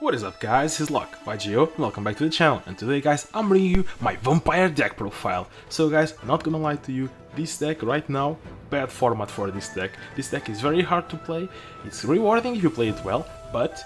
What is up guys, it's Luck by Geo and welcome back to the channel, and today guys I'm bringing you my vampire deck profile. So guys, not gonna lie to you, this deck right now, bad format for this deck. This deck is very hard to play, it's rewarding if you play it well, but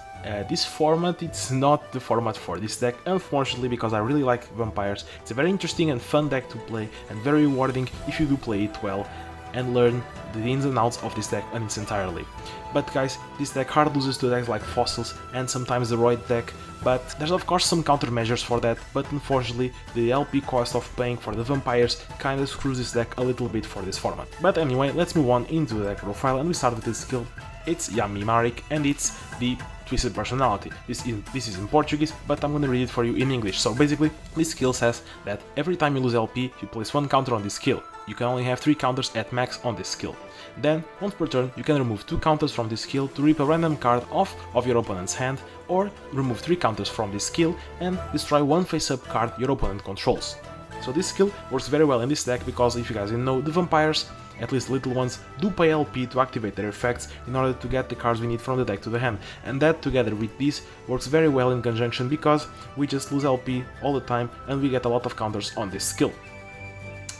this format, it's not the format for this deck, unfortunately, because I really like vampires. It's a very interesting and fun deck to play and very rewarding if you do play it well and learn the ins and outs of this deck in its entirety. But guys, this deck hard loses to decks like Fossils and sometimes the Roid deck, but there's of course some countermeasures for that, but unfortunately the LP cost of paying for the vampires kinda screws this deck a little bit for this format. But anyway, let's move on into the deck profile and we start with this skill. It's Yami Marik and it's the Twisted Personality. This is in Portuguese, but I'm gonna read it for you in English. So basically, this skill says that every time you lose LP, you place one counter on this skill. You can only have 3 counters at max on this skill. Then, once per turn, you can remove 2 counters from this skill to rip a random card off of your opponent's hand, or remove 3 counters from this skill and destroy one face-up card your opponent controls. So this skill works very well in this deck because, if you guys didn't know, the vampires, at least little ones, do pay LP to activate their effects in order to get the cards we need from the deck to the hand, and that together with this works very well in conjunction because we just lose LP all the time and we get a lot of counters on this skill.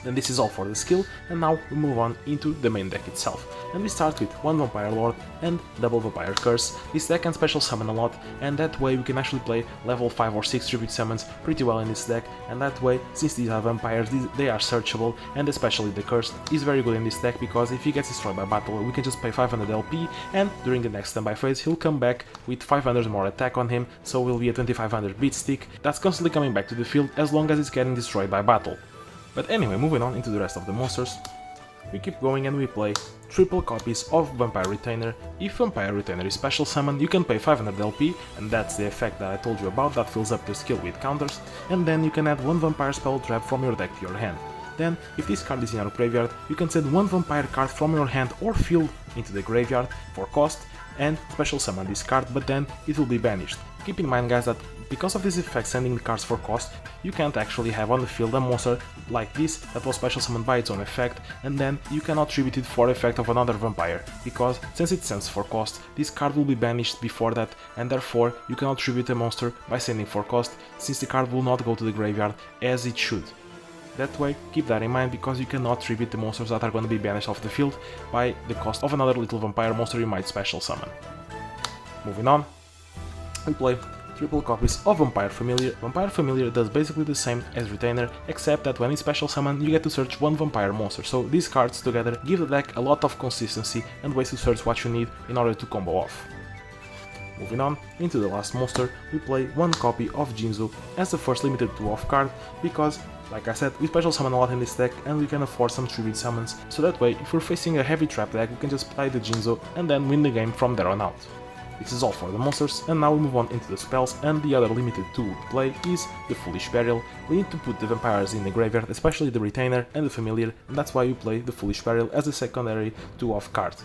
Then this is all for the skill, and now we move on into the main deck itself. And we start with 1 Vampire Lord and double Vampire Curse. This deck can special summon a lot, and that way we can actually play level 5 or 6 tribute summons pretty well in this deck, and that way, since these are vampires, they are searchable, and especially the Curse is very good in this deck because if he gets destroyed by battle, we can just pay 500 LP, and during the next standby phase he'll come back with 500 more attack on him, so will be a 2500 beat stick that's constantly coming back to the field as long as it's getting destroyed by battle. But anyway, moving on into the rest of the monsters, we keep going and we play triple copies of Vampire Retainer. If Vampire Retainer is special summoned, you can pay 500 LP, and that's the effect that I told you about that fills up the skill with counters, and then you can add 1 Vampire Spell Trap from your deck to your hand. Then, if this card is in your graveyard, you can send 1 Vampire card from your hand or field into the graveyard for cost, and special summon this card, but then it will be banished. Keep in mind guys that because of this effect sending the cards for cost, you can't actually have on the field a monster like this that was special summoned by its own effect, and then you cannot tribute it for effect of another vampire, because since it sends for cost, this card will be banished before that, and therefore you cannot tribute a monster by sending for cost, since the card will not go to the graveyard as it should. That way, keep that in mind because you cannot tribute the monsters that are going to be banished off the field by the cost of another little vampire monster you might special summon. Moving on, we play triple copies of Vampire Familiar. Vampire Familiar does basically the same as Retainer, except that when it's special summon you get to search 1 vampire monster, so these cards together give the deck a lot of consistency and ways to search what you need in order to combo off. Moving on into the last monster, we play 1 copy of Jinzo as the first limited 2-off card, because like I said, we special summon a lot in this deck and we can afford some tribute summons, so that way if we're facing a heavy trap deck we can just play the Jinzo and then win the game from there on out. This is all for the monsters, and now we move on into the spells, and the other limited tool to play is the Foolish Burial. We need to put the vampires in the graveyard, especially the Retainer and the Familiar, and that's why we play the Foolish Burial as a secondary 2-off card.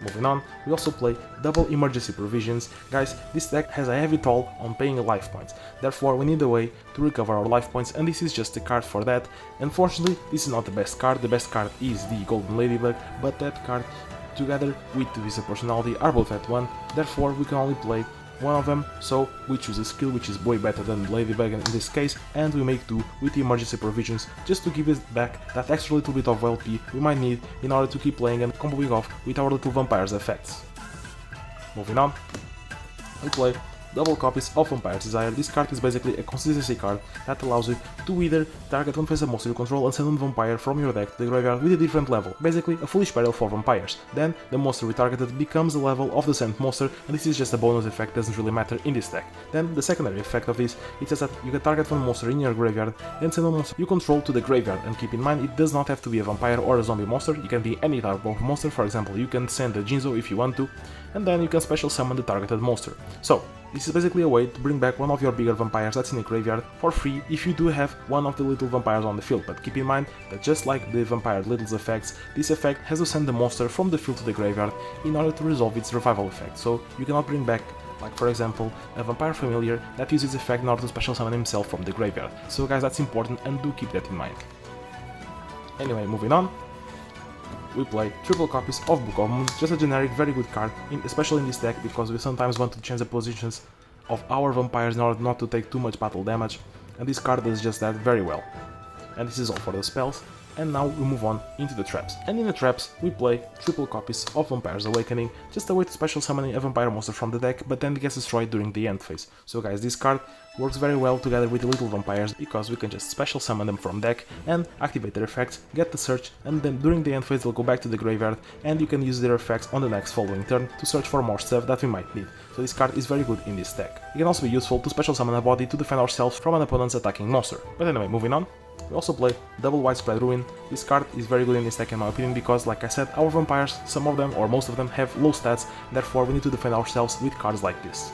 Moving on, we also play double Emergency Provisions. Guys, this deck has a heavy toll on paying life points, therefore we need a way to recover our life points, and this is just a card for that. Unfortunately, this is not the best card is the Golden Ladybug, but that card together with the Twisted Personality are both at 1, therefore we can only play one of them, so we choose a skill which is way better than the Ladybug in this case, and we make do with the Emergency Provisions just to give us back that extra little bit of LP we might need in order to keep playing and comboing off with our little vampires effects. Moving on, we play double copies of Vampire's Desire. This card is basically a consistency card that allows you to either target one face-up monster you control and send one vampire from your deck to the graveyard with a different level, basically a Foolish Burial for vampires. Then the monster retargeted becomes the level of the sent monster, and this is just a bonus effect, doesn't really matter in this deck. Then the secondary effect of this, it says that you can target one monster in your graveyard, then send one monster you control to the graveyard, and keep in mind it does not have to be a vampire or a zombie monster, it can be any type of monster. For example, you can send a Jinzo if you want to, and then you can special summon the targeted monster. So this is basically a way to bring back one of your bigger vampires that's in the graveyard for free if you do have one of the little vampires on the field, but keep in mind that just like the Vampire Little's effects, this effect has to send the monster from the field to the graveyard in order to resolve its revival effect, so you cannot bring back, like for example, a Vampire Familiar that uses its effect in order to special summon himself from the graveyard. So guys, that's important and do keep that in mind. Anyway, moving on, we play triple copies of Book of Moon, just a generic very good card, especially in this deck because we sometimes want to change the positions of our vampires in order not to take too much battle damage, and this card does just that very well. And this is all for the spells, and now we move on into the traps. And in the traps we play triple copies of Vampire's Awakening, just a way to special summon a vampire monster from the deck, but then it gets destroyed during the end phase. So guys, this card works very well together with the little vampires, because we can just special summon them from deck and activate their effects, get the search, and then during the end phase they'll go back to the graveyard, and you can use their effects on the next following turn to search for more stuff that we might need. So this card is very good in this deck. It can also be useful to special summon a body to defend ourselves from an opponent's attacking monster. But anyway, moving on. We also play Double Widespread Ruin. This card is very good in this deck in my opinion because, like I said, our vampires, some of them or most of them have low stats, therefore we need to defend ourselves with cards like this.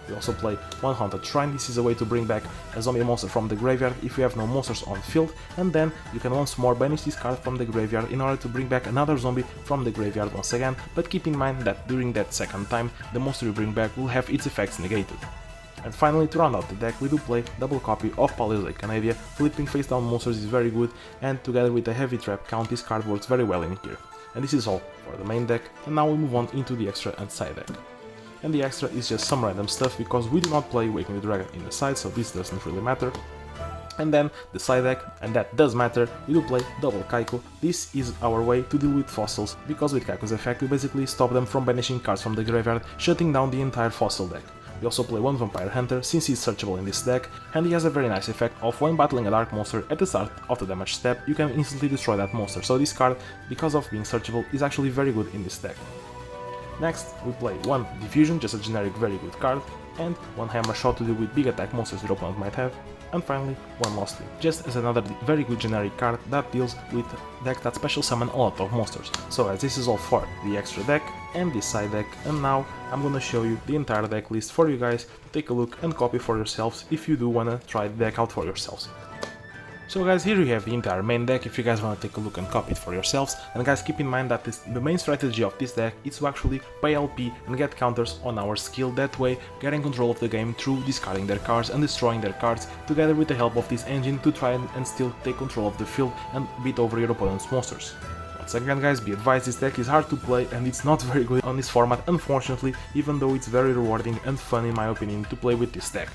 We also play One Haunted Shrine. This is a way to bring back a zombie monster from the graveyard if you have no monsters on field, and then you can once more banish this card from the graveyard in order to bring back another zombie from the graveyard once again, but keep in mind that during that second time the monster you bring back will have its effects negated. And finally, to round out the deck, we do play double copy of Palisade Canavia. Flipping face down monsters is very good, and together with a heavy trap count, this card works very well in here. And this is all for the main deck, and now we move on into the extra and side deck. And the extra is just some random stuff because we do not play Waking the Dragon in the side, so this doesn't really matter. And then the side deck, and that does matter, we do play double Kaiko. This is our way to deal with fossils, because with Kaiko's effect we basically stop them from banishing cards from the graveyard, shutting down the entire fossil deck. We also play one Vampire Hunter, since he's searchable in this deck, and he has a very nice effect of when battling a dark monster at the start of the damage step, you can instantly destroy that monster, so this card, because of being searchable, is actually very good in this deck. Next, we play one Diffusion, just a generic very good card, and one Hammer Shot to deal with big attack monsters your opponent might have, and finally one Lost Link, just as another very good generic card that deals with decks that special summon a lot of monsters. So guys, this is all for the extra deck and the side deck, and now I'm gonna show you the entire deck list for you guys to take a look and copy for yourselves if you do wanna try the deck out for yourselves. So guys, here you have the entire main deck if you guys want to take a look and copy it for yourselves, and guys, keep in mind that the main strategy of this deck is to actually pay LP and get counters on our skill, that way getting control of the game through discarding their cards and destroying their cards, together with the help of this engine to try and still take control of the field and beat over your opponent's monsters. Once again guys, be advised, this deck is hard to play and it's not very good on this format unfortunately, even though it's very rewarding and fun in my opinion to play with this deck.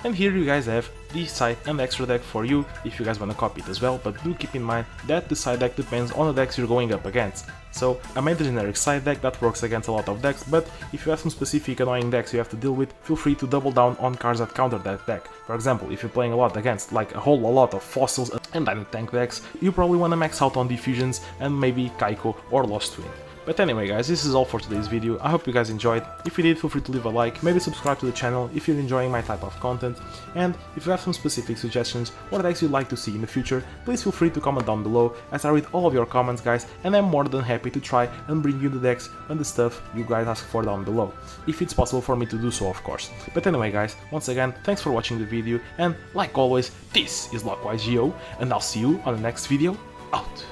And here you guys have the side and extra deck for you if you guys wanna copy it as well, but do keep in mind that the side deck depends on the decks you're going up against. So I made a generic side deck that works against a lot of decks, but if you have some specific annoying decks you have to deal with, feel free to double down on cards that counter that deck. For example, if you're playing a lot against like a lot of fossils and Dino Tank decks, you probably wanna max out on Diffusions and maybe Kaiko or Lost Twin. But anyway guys, this is all for today's video. I hope you guys enjoyed. If you did, feel free to leave a like, maybe subscribe to the channel if you're enjoying my type of content, and if you have some specific suggestions or decks you'd like to see in the future, please feel free to comment down below, as I read all of your comments guys, and I'm more than happy to try and bring you the decks and the stuff you guys ask for down below, if it's possible for me to do so of course. But anyway guys, once again, thanks for watching the video, and like always, this is LockwiseGO, and I'll see you on the next video, out!